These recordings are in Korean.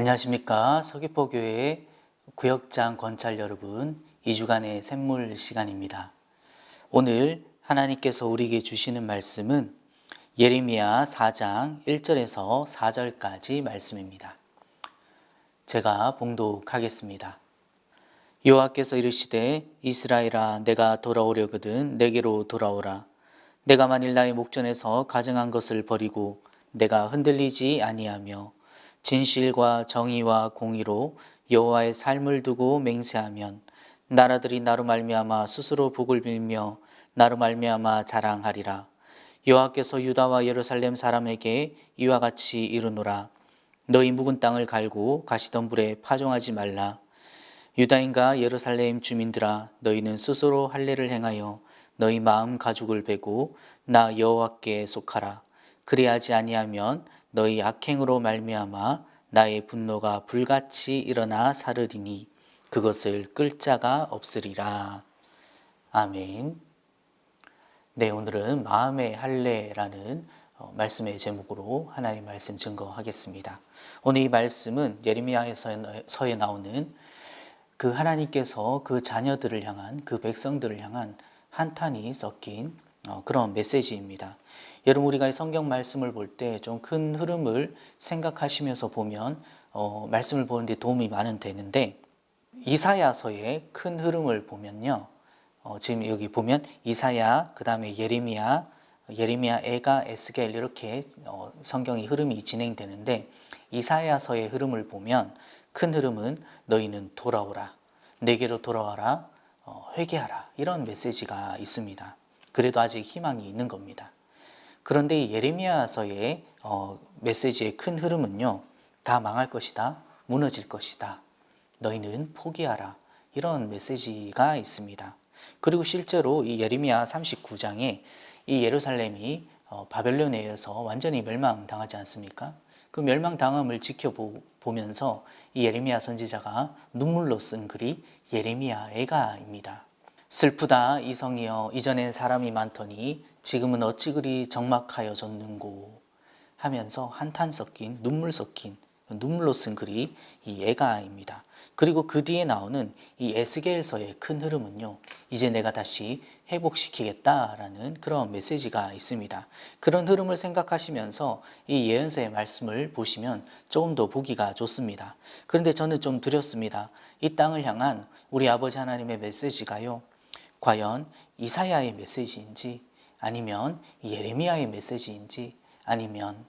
안녕하십니까. 서귀포교회 구역장 권찰 여러분, 2주간의 샘물 시간입니다. 오늘 하나님께서 우리에게 주시는 말씀은 예레미야 4장 1절에서 4절까지 말씀입니다. 제가 봉독하겠습니다. 여호와께서 이르시되 이스라엘아, 내가 돌아오려거든 내게로 돌아오라. 내가 만일 나의 목전에서 가증한 것을 버리고 내가 흔들리지 아니하며 진실과 정의와 공의로 여호와의 삶을 두고 맹세하면 나라들이 나로 말미암아 스스로 복을 빌며 나로 말미암아 자랑하리라. 여호와께서 유다와 예루살렘 사람에게 이와 같이 이르노라. 너희 묵은 땅을 갈고 가시던 불에 파종하지 말라. 유다인과 예루살렘 주민들아, 너희는 스스로 할례를 행하여 너희 마음 가죽을 베고 나 여호와께 속하라. 그리하지 아니하면 너희 악행으로 말미암아 나의 분노가 불같이 일어나 사르리니 그것을 끌 자가 없으리라. 아멘. 네, 오늘은 마음의 할례라는 말씀의 제목으로 하나님 말씀 증거하겠습니다. 오늘 이 말씀은 예레미야서에 나오는 그 하나님께서 그 자녀들을 향한, 그 백성들을 향한 한탄이 섞인 그런 메시지입니다. 여러분, 우리가 이 성경 말씀을 볼 때 좀 큰 흐름을 생각하시면서 보면 말씀을 보는데 도움이 많은 되는데, 이사야서의 큰 흐름을 보면요, 지금 여기 보면 이사야, 그 다음에 예레미야, 에가, 에스겔 이렇게 성경의 흐름이 진행되는데, 이사야서의 흐름을 보면 큰 흐름은 너희는 돌아오라, 내게로 돌아와라, 회개하라, 이런 메시지가 있습니다. 그래도 아직 희망이 있는 겁니다. 그런데 이 예레미야서의 메시지의 큰 흐름은요, 다 망할 것이다, 무너질 것이다, 너희는 포기하라, 이런 메시지가 있습니다. 그리고 실제로 이 예레미야 39장에 이 예루살렘이 바벨론에 의해서 완전히 멸망당하지 않습니까? 그 멸망당함을 지켜보면서 이 예레미야 선지자가 눈물로 쓴 글이 예레미야 애가입니다. 슬프다 이성이여, 이전엔 사람이 많더니 지금은 어찌 그리 적막하여졌는고 하면서 한탄 섞인, 눈물 섞인, 눈물로 쓴 글이 이 애가입니다. 그리고 그 뒤에 나오는 이 에스겔서의 큰 흐름은요, 이제 내가 다시 회복시키겠다라는 그런 메시지가 있습니다. 그런 흐름을 생각하시면서 이 예언서의 말씀을 보시면 조금 더 보기가 좋습니다. 그런데 저는 좀 두렵습니다. 이 땅을 향한 우리 아버지 하나님의 메시지가요, 과연 이사야의 메시지인지 아니면 예레미야의 메시지인지 아니면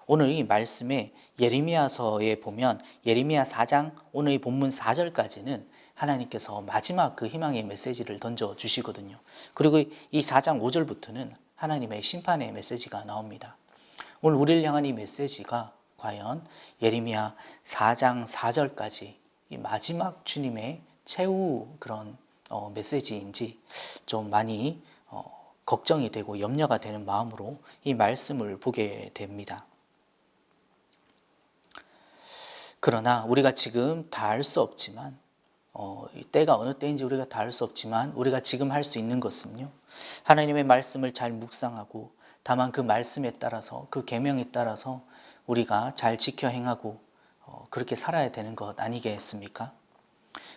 오늘 이 말씀에 예레미야서에 보면 예레미야 4장 오늘 이 본문 4절까지는 하나님께서 마지막 그 희망의 메시지를 던져주시거든요. 그리고 이 4장 5절부터는 하나님의 심판의 메시지가 나옵니다. 오늘 우리를 향한 이 메시지가 과연 예레미야 4장 4절까지 이 마지막 주님의 최후 그런 메시지인지 좀 많이 걱정이 되고 염려가 되는 마음으로 이 말씀을 보게 됩니다. 그러나 우리가 지금 다 알 수 없지만 때가 어느 때인지 우리가 다 알 수 없지만 우리가 지금 할 수 있는 것은요, 하나님의 말씀을 잘 묵상하고 다만 그 말씀에 따라서, 그 계명에 따라서 우리가 잘 지켜 행하고 그렇게 살아야 되는 것 아니겠습니까?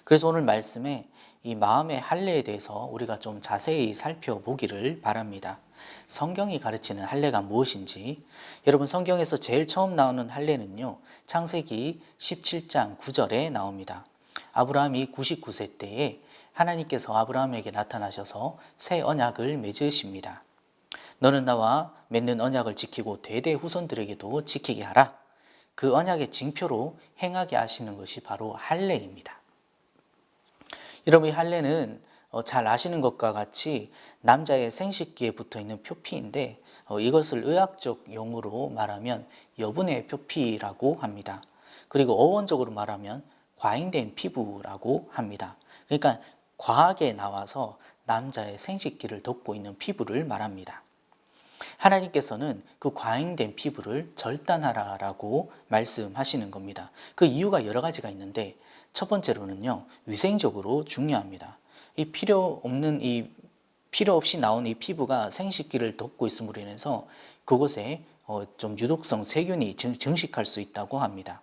그래서 오늘 말씀에 이 마음의 할례에 대해서 우리가 좀 자세히 살펴보기를 바랍니다. 성경이 가르치는 할례가 무엇인지, 여러분 성경에서 제일 처음 나오는 할례는요, 창세기 17장 9절에 나옵니다. 아브라함이 99세 때에 하나님께서 아브라함에게 나타나셔서 새 언약을 맺으십니다. 너는 나와 맺는 언약을 지키고 대대 후손들에게도 지키게 하라. 그 언약의 징표로 행하게 하시는 것이 바로 할례입니다. 여러분, 이 할례는 잘 아시는 것과 같이 남자의 생식기에 붙어있는 표피인데 이것을 의학적 용어로 말하면 여분의 표피라고 합니다. 그리고 어원적으로 말하면 과잉된 피부라고 합니다. 그러니까 과하게 나와서 남자의 생식기를 덮고 있는 피부를 말합니다. 하나님께서는 그 과잉된 피부를 절단하라라고 말씀하시는 겁니다. 그 이유가 여러 가지가 있는데 첫 번째로는요, 위생적으로 중요합니다. 이 필요 없이 나온 이 피부가 생식기를 덮고 있음으로 인해서 그곳에 좀 유독성 세균이 증식할 수 있다고 합니다.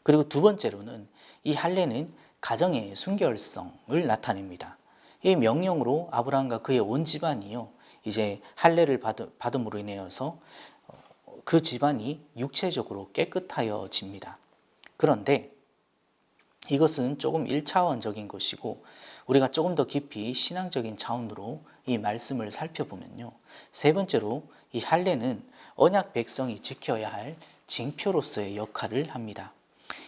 그리고 두 번째로는 이 할례는 가정의 순결성을 나타냅니다. 이 명령으로 아브라함과 그의 온 집안이요, 이제 할례를 받음으로 인하여서 그 집안이 육체적으로 깨끗하여집니다. 그런데 이것은 조금 1차원적인 것이고, 우리가 조금 더 깊이 신앙적인 차원으로 이 말씀을 살펴보면요, 세 번째로 이 할례는 언약 백성이 지켜야 할 징표로서의 역할을 합니다.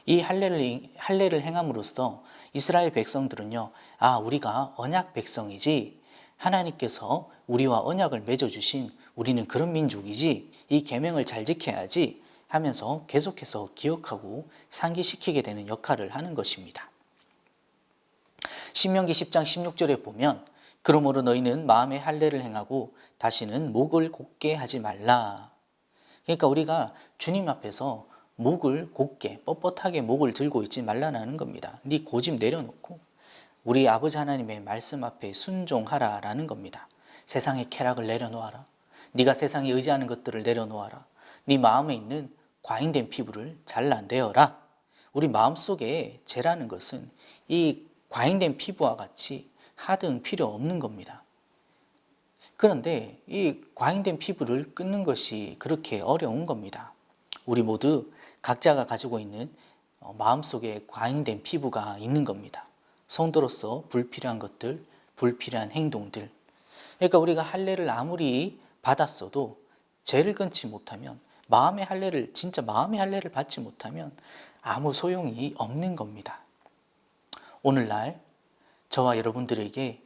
이 할례를 행함으로써 이스라엘 백성들은요, 아, 우리가 언약 백성이지, 하나님께서 우리와 언약을 맺어주신 우리는 그런 민족이지, 이 계명을 잘 지켜야지 하면서 계속해서 기억하고 상기시키게 되는 역할을 하는 것입니다. 신명기 10장 16절에 보면, 그러므로 너희는 마음의 할례를 행하고 다시는 목을 곧게 하지 말라. 그러니까 우리가 주님 앞에서 목을 곧게 뻣뻣하게 목을 들고 있지 말라는 겁니다. 네 고집 내려놓고 우리 아버지 하나님의 말씀 앞에 순종하라라는 겁니다. 세상의 쾌락을 내려놓아라. 네가 세상에 의지하는 것들을 내려놓아라. 네 마음에 있는 과잉된 피부를 잘라내어라. 우리 마음속에 죄라는 것은 이 과잉된 피부와 같이 하등 필요 없는 겁니다. 그런데 이 과잉된 피부를 끊는 것이 그렇게 어려운 겁니다. 우리 모두 각자가 가지고 있는 마음속에 과잉된 피부가 있는 겁니다. 성도로서 불필요한 것들, 불필요한 행동들. 그러니까 우리가 할례를 아무리 받았어도 죄를 끊지 못하면, 진짜 마음의 할례를 받지 못하면 아무 소용이 없는 겁니다. 오늘날 저와 여러분들에게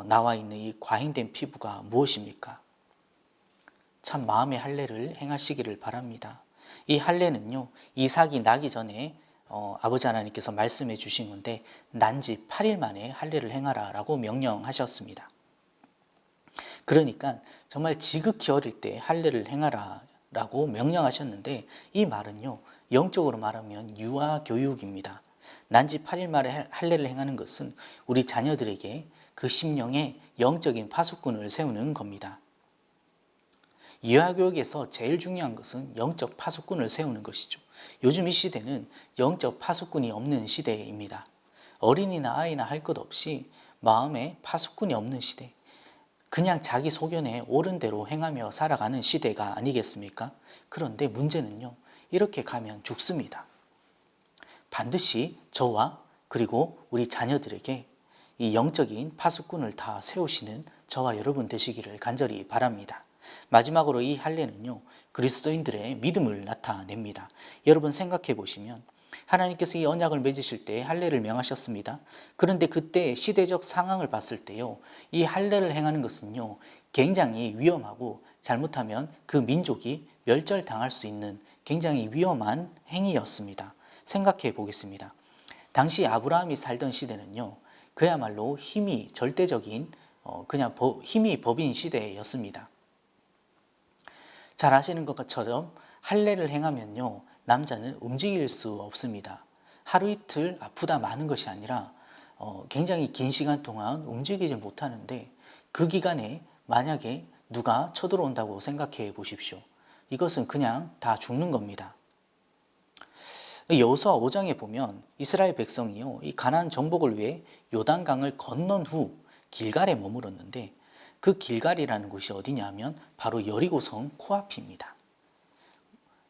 나와 있는 이 과잉된 피부가 무엇입니까? 참 마음의 할례를 행하시기를 바랍니다. 이 할례는요, 이삭이 나기 전에 아버지 하나님께서 말씀해 주신 건데, 난지 8일 만에 할례를 행하라 라고 명령하셨습니다. 그러니까 정말 지극히 어릴 때 할례를 행하라 라고 명령하셨는데, 이 말은요, 영적으로 말하면 유아 교육입니다. 난지 8일 만에 할례를 행하는 것은 우리 자녀들에게 그 심령에 영적인 파수꾼을 세우는 겁니다. 유아교육에서 제일 중요한 것은 영적 파수꾼을 세우는 것이죠. 요즘 이 시대는 영적 파수꾼이 없는 시대입니다. 어린이나 아이나 할 것 없이 마음에 파수꾼이 없는 시대, 그냥 자기 소견에 옳은 대로 행하며 살아가는 시대가 아니겠습니까? 그런데 문제는요, 이렇게 가면 죽습니다. 반드시 저와 그리고 우리 자녀들에게 이 영적인 파수꾼을 다 세우시는 저와 여러분 되시기를 간절히 바랍니다. 마지막으로 이 할례는요, 그리스도인들의 믿음을 나타냅니다. 여러분 생각해 보시면, 하나님께서 이 언약을 맺으실 때 할례를 명하셨습니다. 그런데 그때 시대적 상황을 봤을 때요, 이 할례를 행하는 것은요, 굉장히 위험하고 잘못하면 그 민족이 멸절당할 수 있는 굉장히 위험한 행위였습니다. 생각해 보겠습니다. 당시 아브라함이 살던 시대는요, 그야말로 힘이 절대적인 힘이 법인 시대였습니다. 잘 아시는 것처럼 할례를 행하면요, 남자는 움직일 수 없습니다. 하루 이틀 아프다 마는 것이 아니라 굉장히 긴 시간 동안 움직이지 못하는데, 그 기간에 만약에 누가 쳐들어온다고 생각해 보십시오. 이것은 그냥 다 죽는 겁니다. 여호수아 5장에 보면 이스라엘 백성이요, 이 가나안 정복을 위해 요단강을 건넌 후 길갈에 머물었는데, 그 길갈이라는 곳이 어디냐면 바로 여리고성 코앞입니다.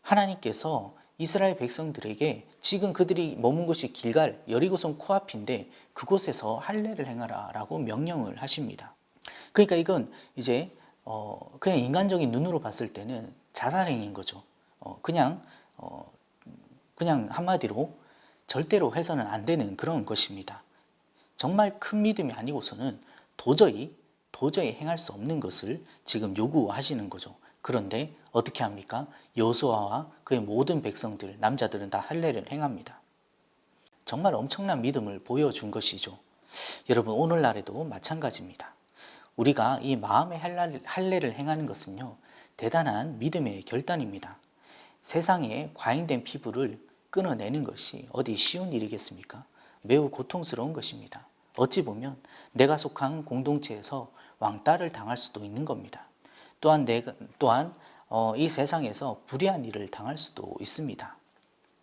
하나님께서 이스라엘 백성들에게 지금 그들이 머문 곳이 길갈, 여리고성 코앞인데 그곳에서 할례를 행하라 라고 명령을 하십니다. 그러니까 이건 이제 그냥 인간적인 눈으로 봤을 때는 자살행위인 거죠. 그냥 한마디로 절대로 해서는 안 되는 그런 것입니다. 정말 큰 믿음이 아니고서는 도저히 행할 수 없는 것을 지금 요구하시는 거죠. 그런데 어떻게 합니까? 여호수아와 그의 모든 백성들, 남자들은 다 할례를 행합니다. 정말 엄청난 믿음을 보여준 것이죠. 여러분, 오늘날에도 마찬가지입니다. 우리가 이 마음의 할례를 행하는 것은요, 대단한 믿음의 결단입니다. 세상에 과잉된 피부를 끊어내는 것이 어디 쉬운 일이겠습니까? 매우 고통스러운 것입니다. 어찌 보면 내가 속한 공동체에서 왕따를 당할 수도 있는 겁니다. 또한 이 세상에서 불의한 일을 당할 수도 있습니다.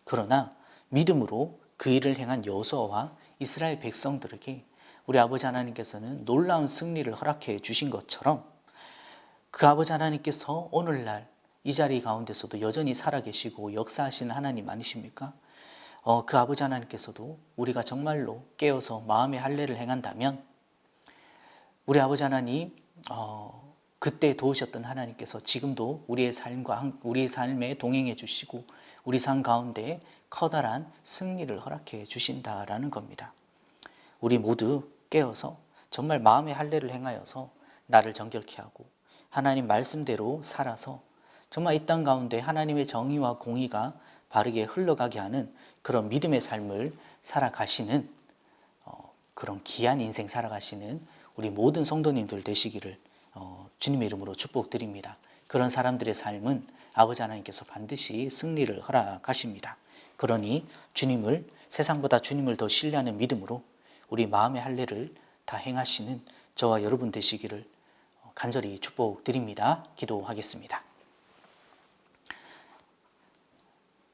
그러나 믿음으로 그 일을 행한 여호수아와 이스라엘 백성들에게 우리 아버지 하나님께서는 놀라운 승리를 허락해 주신 것처럼 그 아버지 하나님께서 오늘날 이 자리 가운데서도 여전히 살아계시고 역사하시는 하나님 아니십니까? 그 아버지 하나님께서도 우리가 정말로 깨어서 마음의 할례를 행한다면 우리 아버지 하나님 그때 도우셨던 하나님께서 지금도 우리의 삶에 동행해 주시고 우리 삶 가운데 커다란 승리를 허락해 주신다라는 겁니다. 우리 모두 깨어서 정말 마음의 할례를 행하여서 나를 정결케 하고 하나님 말씀대로 살아서 정말 이 땅 가운데 하나님의 정의와 공의가 바르게 흘러가게 하는 그런 믿음의 삶을 살아가시는 그런 귀한 인생 살아가시는 우리 모든 성도님들 되시기를 주님의 이름으로 축복드립니다. 그런 사람들의 삶은 아버지 하나님께서 반드시 승리를 허락하십니다. 그러니 세상보다 주님을 더 신뢰하는 믿음으로 우리 마음의 할례를 다 행하시는 저와 여러분 되시기를 간절히 축복드립니다. 기도하겠습니다.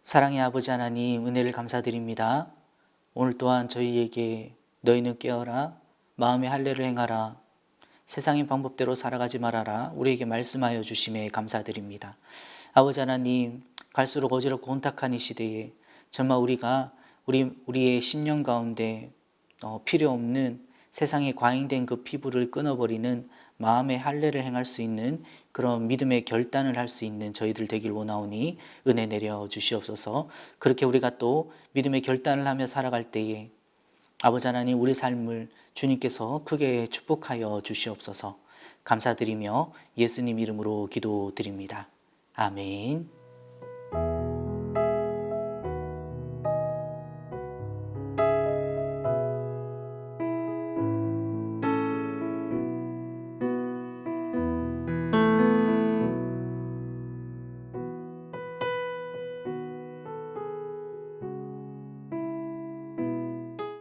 사랑의 아버지 하나님, 은혜를 감사드립니다. 오늘 또한 저희에게 너희는 깨어라, 마음의 할례를 행하라, 세상의 방법대로 살아가지 말아라 우리에게 말씀하여 주심에 감사드립니다. 아버지 하나님, 갈수록 어지럽고 혼탁한 이 시대에 정말 우리가 우리의 심령 가운데 필요 없는 세상에 과잉된 그 피부를 끊어버리는 마음의 할례를 행할 수 있는 그런 믿음의 결단을 할 수 있는 저희들 되길 원하오니 은혜 내려 주시옵소서. 그렇게 우리가 또 믿음의 결단을 하며 살아갈 때에 아버지 하나님, 우리 삶을 주님께서 크게 축복하여 주시옵소서. 감사드리며 예수님 이름으로 기도드립니다. 아멘.